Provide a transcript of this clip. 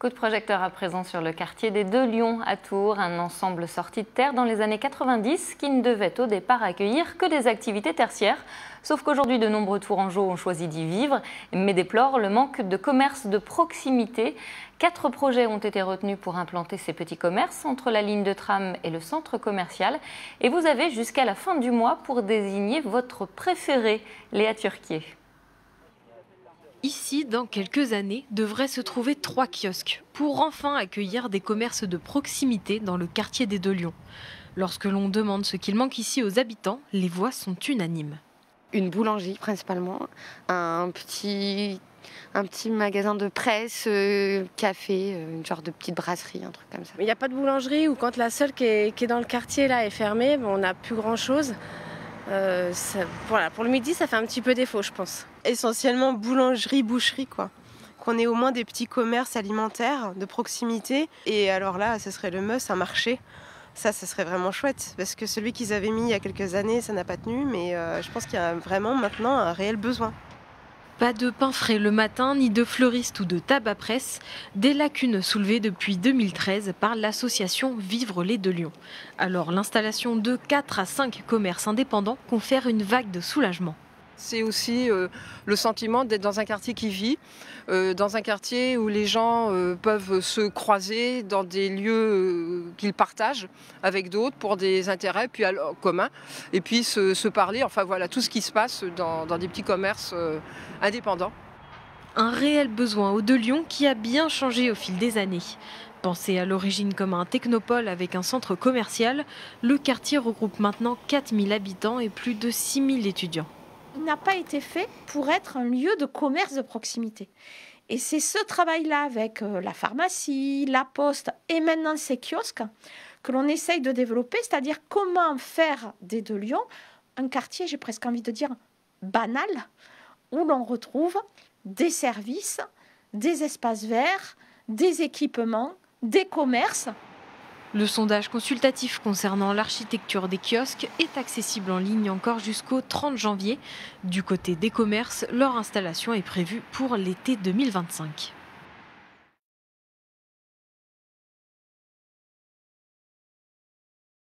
Coup de projecteur à présent sur le quartier des Deux Lions à Tours, un ensemble sorti de terre dans les années 90 qui ne devait au départ accueillir que des activités tertiaires. Sauf qu'aujourd'hui, de nombreux Tourangeaux ont choisi d'y vivre, mais déplorent le manque de commerce de proximité. 4 projets ont été retenus pour implanter ces petits commerces entre la ligne de tram et le centre commercial. Et vous avez jusqu'à la fin du mois pour désigner votre préféré, Léa Turquier. Ici, dans quelques années, devraient se trouver 3 kiosques pour enfin accueillir des commerces de proximité dans le quartier des Deux Lions. Lorsque l'on demande ce qu'il manque ici aux habitants, les voix sont unanimes. Une boulangerie principalement, un petit magasin de presse, café, une genre de petite brasserie, un truc comme ça. Il n'y a pas de boulangerie ou quand la seule qui est dans le quartier là est fermée, on n'a plus grand chose. Voilà, pour le midi, ça fait un petit peu défaut, je pense. Essentiellement boulangerie, boucherie, quoi. Qu'on ait au moins des petits commerces alimentaires de proximité. Et alors là, ce serait le must, un marché. Ça serait vraiment chouette. Parce que celui qu'ils avaient mis il y a quelques années, ça n'a pas tenu. Mais je pense qu'il y a vraiment maintenant un réel besoin. Pas de pain frais le matin, ni de fleuriste ou de tabac presse, des lacunes soulevées depuis 2013 par l'association Vivre les Deux Lions. Alors l'installation de 4 à 5 commerces indépendants confère une vague de soulagement. C'est aussi le sentiment d'être dans un quartier qui vit, dans un quartier où les gens peuvent se croiser dans des lieux qu'ils partagent avec d'autres pour des intérêts puis communs et puis se parler, enfin voilà, tout ce qui se passe dans des petits commerces indépendants. Un réel besoin aux Deux Lions qui a bien changé au fil des années. Pensé à l'origine comme un technopole avec un centre commercial, le quartier regroupe maintenant 4000 habitants et plus de 6000 étudiants. Il n'a pas été fait pour être un lieu de commerce de proximité. Et c'est ce travail-là avec la pharmacie, la poste et maintenant ces kiosques que l'on essaye de développer, c'est-à-dire comment faire des Deux Lions un quartier, j'ai presque envie de dire, banal, où l'on retrouve des services, des espaces verts, des équipements, des commerces. Le sondage consultatif concernant l'architecture des kiosques est accessible en ligne encore jusqu'au 30 janvier. Du côté des commerces, leur installation est prévue pour l'été 2025.